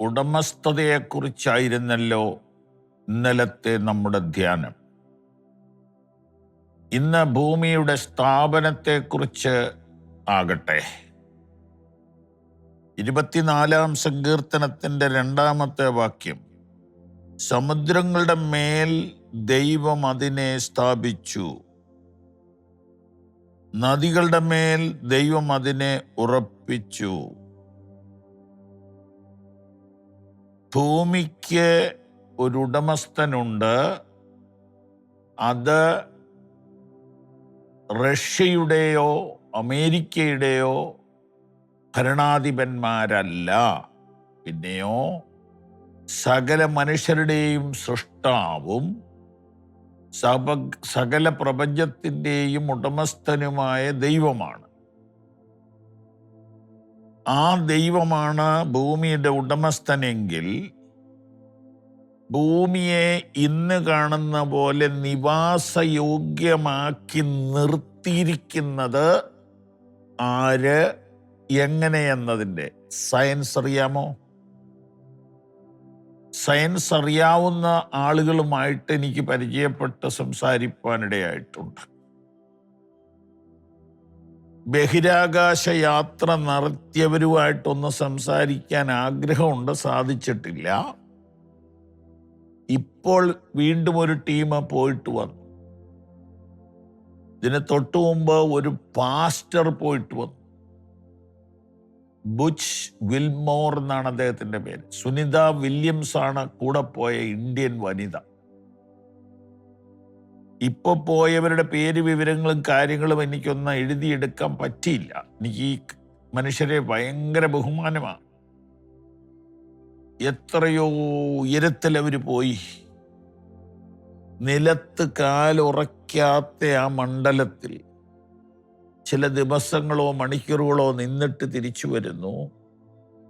ഉടമസ്ഥതയെക്കുറിച്ചായിരുന്നല്ലോ ഇന്നലത്തെ നമ്മുടെ ധ്യാനം. ഇന്ന് ഭൂമിയുടെ സ്ഥാപനത്തെക്കുറിച്ച് ആകട്ടെ. 24-ാം സങ്കീർത്തനത്തിൻ്റെ 2-ാമത്തെ വാക്യം, സമുദ്രങ്ങളുടെ മേൽ ദൈവം അതിനെ സ്ഥാപിച്ചു, നദികളുടെ മേൽ ദൈവം അതിനെ ഉറപ്പിച്ചു. ഭൂമിക്ക് ഒരു ഉടമസ്ഥനുണ്ട്. അത് റഷ്യയുടെയോ അമേരിക്കയുടെയോ ഭരണാധിപന്മാരല്ല, പിന്നെയോ സകല മനുഷ്യരുടെയും സൃഷ്ടാവും സകല പ്രപഞ്ചത്തിൻ്റെയും ഉടമസ്ഥനുമായ ദൈവമാണ്. ആ ദൈവമാണ് ഭൂമിയുടെ ഉടമസ്ഥനെങ്കിൽ ഭൂമിയെ ഇന്ന് കാണുന്ന പോലെ നിവാസയോഗ്യമാക്കി നിർത്തിയിരിക്കുന്നത് ആര്, എങ്ങനെയെന്നതിൻ്റെ സയൻസ് അറിയാമോ? സയൻസ് അറിയാവുന്ന ആളുകളുമായിട്ട് എനിക്ക് പരിചയപ്പെട്ട് സംസാരിക്കാനിടയായിട്ടുണ്ട്. ബഹിരാകാശ യാത്ര നടത്തിയവരുമായിട്ടൊന്ന് സംസാരിക്കാൻ ആഗ്രഹമുണ്ട്, സാധിച്ചിട്ടില്ല. ഇപ്പോൾ വീണ്ടും ഒരു ടീം പോയിട്ട് വന്നു. ഇതിന് തൊട്ടു മുമ്പ് ഒരു പാസ്റ്റർ പോയിട്ട് വന്നു. ബുച്ച് വിൽമോർ എന്നാണ് അദ്ദേഹത്തിൻ്റെ പേര്. സുനിത വില്യംസ് ആണ് കൂടെ പോയ ഇന്ത്യൻ വനിത. ഇപ്പൊ പോയവരുടെ പേര് വിവരങ്ങളും കാര്യങ്ങളും എനിക്കൊന്ന് എഴുതിയെടുക്കാൻ പറ്റിയില്ല. എനിക്ക് ഈ മനുഷ്യരെ ഭയങ്കര ബഹുമാനമാണ്. എത്രയോ ഉയരത്തിൽ അവർ പോയി. നിലത്ത് കാലുറയ്ക്കാത്ത ആ മണ്ഡലത്തിൽ ചില ദിവസങ്ങളോ മണിക്കൂറുകളോ നിന്നിട്ട് തിരിച്ചു വരുന്നു.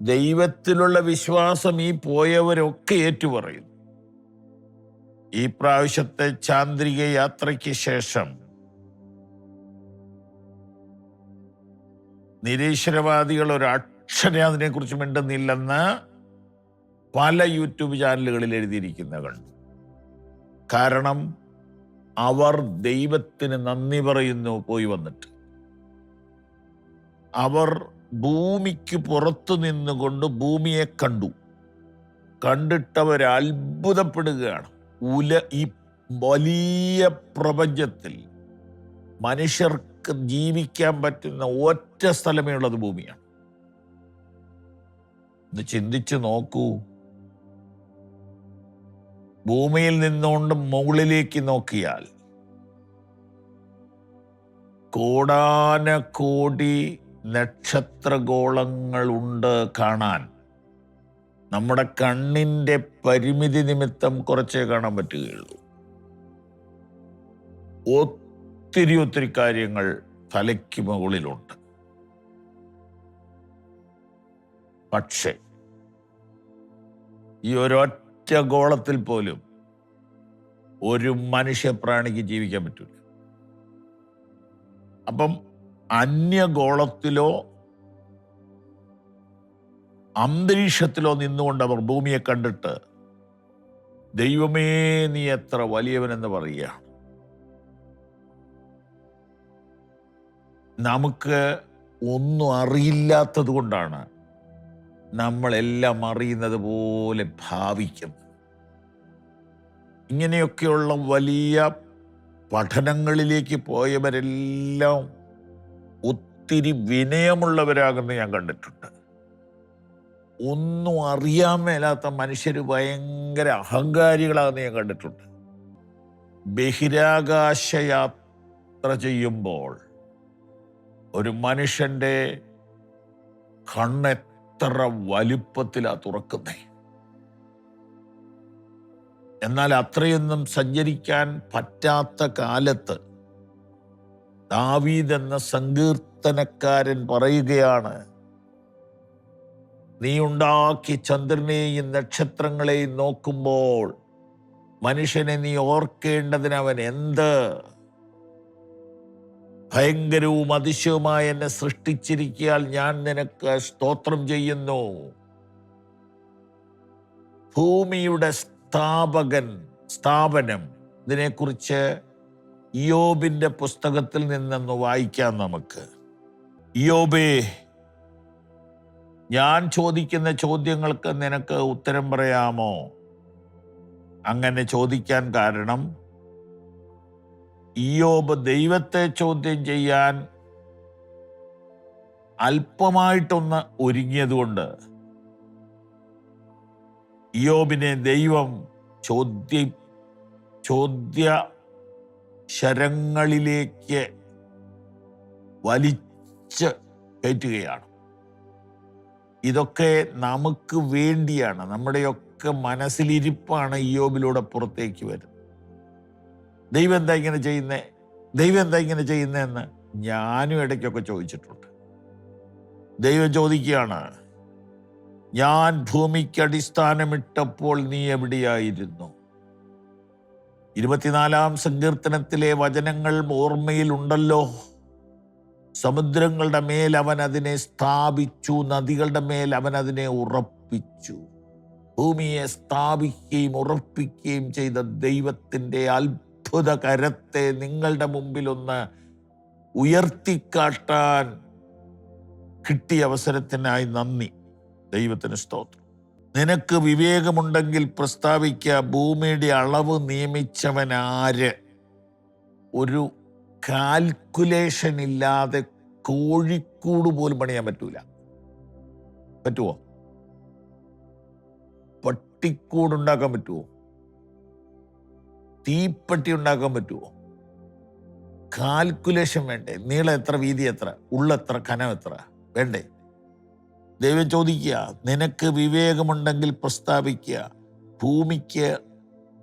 ദൈവത്തിലുള്ള വിശ്വാസം ഈ പോയവരൊക്കെ ഏറ്റുപറയുന്നു. ഈ പ്രാവശ്യത്തെ ചാന്ദ്രിക യാത്രയ്ക്ക് ശേഷം നിരീശ്വരവാദികൾ ഒരക്ഷരം അതിനെക്കുറിച്ച് മിണ്ടുന്നില്ലെന്ന് പല യൂട്യൂബ് ചാനലുകളിൽ എഴുതിയിരിക്കുന്ന കണ്ടു. കാരണം അവർ ദൈവത്തിന് നന്ദി പറയുന്നു പോയി വന്നിട്ട്. അവർ ഭൂമിക്ക് പുറത്തു നിന്നുകൊണ്ട് ഭൂമിയെ കണ്ടു. കണ്ടിട്ടവർ അത്ഭുതപ്പെടുകയാണ്. ഈ വലിയ പ്രപഞ്ചത്തിൽ മനുഷ്യർക്ക് ജീവിക്കാൻ പറ്റുന്ന ഒറ്റ സ്ഥലമേ ഉള്ളത് ഭൂമിയാണ്. ഇത് ചിന്തിച്ചു നോക്കൂ. ഭൂമിയിൽ നിന്നുകൊണ്ട് മുകളിലേക്ക് നോക്കിയാൽ കോടാനകോടി നക്ഷത്രഗോളങ്ങളുണ്ട് കാണാൻ. നമ്മുടെ കണ്ണിൻ്റെ പരിമിതി നിമിത്തം കുറച്ചേ കാണാൻ പറ്റുകയുള്ളൂ. ഒത്തിരി കാര്യങ്ങൾ തലയ്ക്ക് മുകളിലുണ്ട്. പക്ഷേ ഈ ഒരൊറ്റ ഗോളത്തിൽ പോലും ഒരു മനുഷ്യപ്രാണിക്ക് ജീവിക്കാൻ പറ്റില്ല. അപ്പം അന്യഗോളത്തിലോ അന്തരീക്ഷത്തിലോ നിന്നുകൊണ്ട് അവർ ഭൂമിയെ കണ്ടിട്ട് ദൈവമേ നീ എത്ര വലിയവനെന്ന് പറയുക. നമുക്ക് ഒന്നും അറിയില്ലാത്തത് കൊണ്ടാണ് നമ്മളെല്ലാം അറിയുന്നത് പോലെ ഭാവിക്കുന്നത്. ഇങ്ങനെയൊക്കെയുള്ള വലിയ പഠനങ്ങളിലേക്ക് പോയവരെല്ലാം ഒത്തിരി വിനയമുള്ളവരാകുന്ന ഞാൻ കണ്ടിട്ടുണ്ട്. ഒന്നും അറിയാൻ മേലാത്ത മനുഷ്യർ ഭയങ്കര അഹങ്കാരികളാകുന്ന ഞാൻ കണ്ടിട്ടുണ്ട്. ബഹിരാകാശ യാത്ര ചെയ്യുമ്പോൾ ഒരു മനുഷ്യൻ്റെ കണ്ണെത്ര വലുപ്പത്തിലാ തുറക്കുന്നേ. എന്നാൽ അത്രയൊന്നും സഞ്ചരിക്കാൻ പറ്റാത്ത കാലത്ത് ദാവീദ് എന്ന സങ്കീർത്തനക്കാരൻ പറയുകയാണ്, നീ ഉണ്ടാക്കി ചന്ദ്രനെയും നക്ഷത്രങ്ങളെയും നോക്കുമ്പോൾ മനുഷ്യനെ നീ ഓർക്കേണ്ടതിന് അവൻ എന്ത് ഭയങ്കരവും അതിശയവുമായി എന്നെ സൃഷ്ടിച്ചിരിക്കാൻ ഞാൻ നിനക്ക് സ്തോത്രം ചെയ്യുന്നു. ഭൂമിയുടെ സ്ഥാപനം ഇതിനെക്കുറിച്ച് ഇയ്യോബിന്റെ പുസ്തകത്തിൽ നിന്നൊന്ന് വായിക്കാം നമുക്ക്. ഇയ്യോബേ, ഞാൻ ചോദിക്കുന്ന ചോദ്യങ്ങൾക്ക് നിനക്ക് ഉത്തരം പറയാമോ? അങ്ങനെ ചോദിക്കാൻ കാരണം ഇയ്യോബ് ദൈവത്തെ ചോദ്യം ചെയ്യാൻ അല്പമായിട്ടൊന്ന് ഒരുങ്ങിയതുകൊണ്ട് ഇയ്യോബിനെ ദൈവം ചോദ്യ ശരങ്ങളിലേക്ക് വലിച്ച് കയറ്റുകയാണ്. ഇതൊക്കെ നമുക്ക് വേണ്ടിയാണ്, നമ്മുടെയൊക്കെ മനസ്സിലിരിപ്പാണ് ഇയ്യോബിലൂടെ പുറത്തേക്ക് വരുന്നത്. ദൈവം എന്താ ഇങ്ങനെ ചെയ്യുന്നതെന്ന് ഞാനും ഇടയ്ക്കൊക്കെ ചോദിച്ചിട്ടുണ്ട്. ദൈവം ചോദിക്കുകയാണ്, ഞാൻ ഭൂമിക്ക് അടിസ്ഥാനമിട്ടപ്പോൾ നീ എവിടെയായിരുന്നു? 24-ാം സങ്കീർത്തനത്തിലെ വചനങ്ങൾ ഓർമ്മയിലുണ്ടല്ലോ. സമുദ്രങ്ങളുടെ മേൽ അവൻ അതിനെ സ്ഥാപിച്ചു, നദികളുടെ മേൽ അവൻ അതിനെ ഉറപ്പിച്ചു. ഭൂമിയെ സ്ഥാപിക്കുകയും ഉറപ്പിക്കുകയും ചെയ്ത ദൈവത്തിൻ്റെ അത്ഭുത കരത്തെ നിങ്ങളുടെ മുമ്പിലൊന്ന് ഉയർത്തിക്കാട്ടാൻ കിട്ടിയ അവസരത്തിനായി നന്ദി. ദൈവത്തിന് സ്തോത്രം. നിനക്ക് വിവേകമുണ്ടെങ്കിൽ പ്രസ്താവിക്കുക, ഭൂമിയുടെ അളവ് നിയമിച്ചവൻ ആര്? ഒരു കാൽക്കുലേഷൻ ഇല്ലാതെ കോഴിക്കൂട് പോലും പണിയാൻ പറ്റുമോ? പട്ടിക്കൂട് ഉണ്ടാക്കാൻ പറ്റുമോ? തീപ്പെട്ടി ഉണ്ടാക്കാൻ പറ്റുമോ? കാൽക്കുലേഷൻ വേണ്ടേ? നീളം എത്ര, വീതി എത്ര, ഉള്ളെത്ര, കനം എത്ര വേണ്ടേ? ദൈവം ചോദിക്കുക, നിനക്ക് വിവേകമുണ്ടെങ്കിൽ പ്രസ്താവിക്കുക, ഭൂമിക്ക്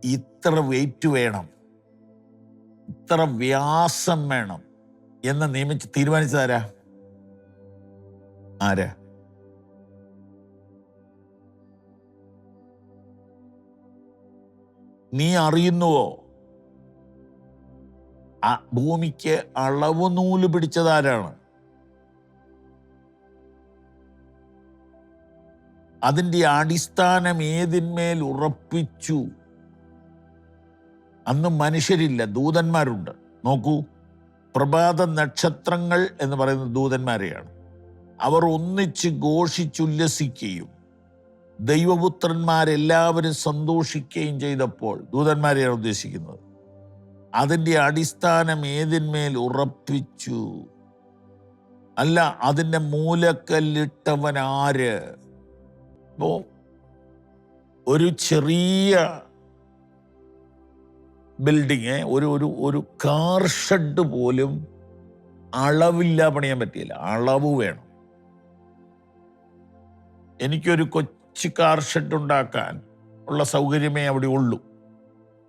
ഇത്ര വെയിറ്റ് വേണം, ഇത്ര വ്യാസം വേണം എന്ന് നിയമിച്ച് തീരുമാനിച്ചതാരാ? ആരാ? നീ അറിയുന്നുവോ? ആ ഭൂമിക്ക് അളവ് നൂല് പിടിച്ചതാരാണ്? അതിൻ്റെ അടിസ്ഥാനം ഏതിന്മേൽ ഉറപ്പിച്ചു? അന്ന് മനുഷ്യരില്ല, ദൂതന്മാരുണ്ട്. നോക്കൂ, പ്രഭാത നക്ഷത്രങ്ങൾ എന്ന് പറയുന്ന ദൂതന്മാരെയാണ്. അവർ ഒന്നിച്ച് ഘോഷിച്ചുല്ലസിക്കുകയും ദൈവപുത്രന്മാരെല്ലാവരും സന്തോഷിക്കുകയും ചെയ്തപ്പോൾ, ദൂതന്മാരെയാണ് ഉദ്ദേശിക്കുന്നത്, അതിൻ്റെ അടിസ്ഥാനം ഏതിന്മേൽ ഉറപ്പിച്ചു? അല്ല, അതിൻ്റെ മൂലക്കല്ലിട്ടവൻ ആര്? അപ്പോൾ ഒരു ചെറിയ ബിൽഡിങ്, ഒരു കാർ ഷെഡ് പോലും അളവില്ല പണിയാൻ പറ്റിയില്ല. അളവ് വേണം. എനിക്കൊരു കൊച്ചു കാർ ഷെഡ് ഉണ്ടാക്കാൻ ഉള്ള സൗകര്യമേ അവിടെ ഉള്ളൂ.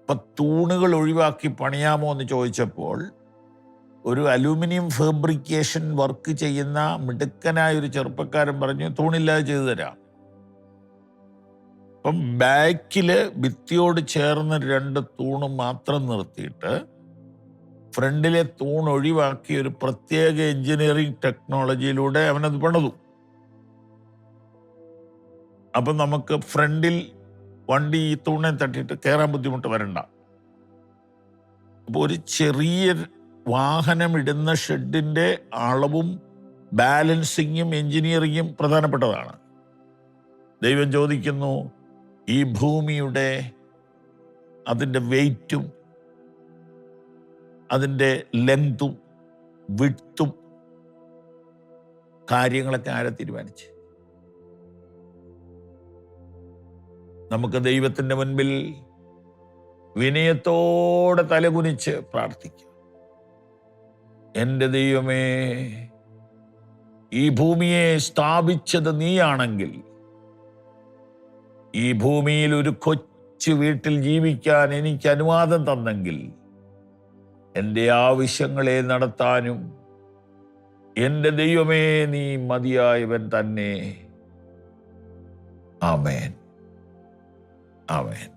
അപ്പം തൂണുകൾ ഒഴിവാക്കി പണിയാമോ എന്ന് ചോദിച്ചപ്പോൾ ഒരു അലൂമിനിയം ഫാബ്രിക്കേഷൻ വർക്ക് ചെയ്യുന്ന മിടുക്കനായ ഒരു ചെറുപ്പക്കാരൻ പറഞ്ഞു, തൂണില്ലാതെ ചെയ്തു തരാം. അപ്പം ബാക്കില് ഭിത്തിയോട് ചേർന്ന് 2 തൂണ് മാത്രം നിർത്തിയിട്ട് ഫ്രണ്ടിലെ തൂൺ ഒഴിവാക്കി ഒരു പ്രത്യേക എഞ്ചിനീയറിംഗ് ടെക്നോളജിയിലൂടെ അവനത് പണിതു. അപ്പം നമുക്ക് ഫ്രണ്ടിൽ വണ്ടി ഈ തൂണെ തട്ടിയിട്ട് കയറാൻ ബുദ്ധിമുട്ട് വരണ്ട. അപ്പോൾ ഒരു ചെറിയ വാഹനം ഇടുന്ന ഷെഡിൻ്റെ അളവും ബാലൻസിങ്ങും എഞ്ചിനീയറിങ്ങും പ്രധാനപ്പെട്ടതാണ്. ദൈവം ചോദിക്കുന്നു, ഈ ഭൂമിയുടെ അതിൻ്റെ വെയ്റ്റും അതിൻ്റെ ലെങ്തും വിഡ്ത്തും കാര്യങ്ങളൊക്കെ ആരെ തീരുമാനിച്ച്? നമുക്ക് ദൈവത്തിൻ്റെ മുൻപിൽ വിനയത്തോടെ തലകുനിച്ച് പ്രാർത്ഥിക്കാം. എൻ്റെ ദൈവമേ, ഈ ഭൂമിയെ സ്ഥാപിച്ചത് നീയാണെങ്കിൽ, ഈ ഭൂമിയിൽ ഒരു കൊച്ചു വീട്ടിൽ ജീവിക്കാൻ എനിക്ക് അനുവാദം തന്നെങ്കിൽ, എൻ്റെ ആവശ്യങ്ങളെ നടത്താനും എൻ്റെ ദൈവമേ നീ മതിയായവൻ തന്നെ. ആമേൻ, ആമേൻ.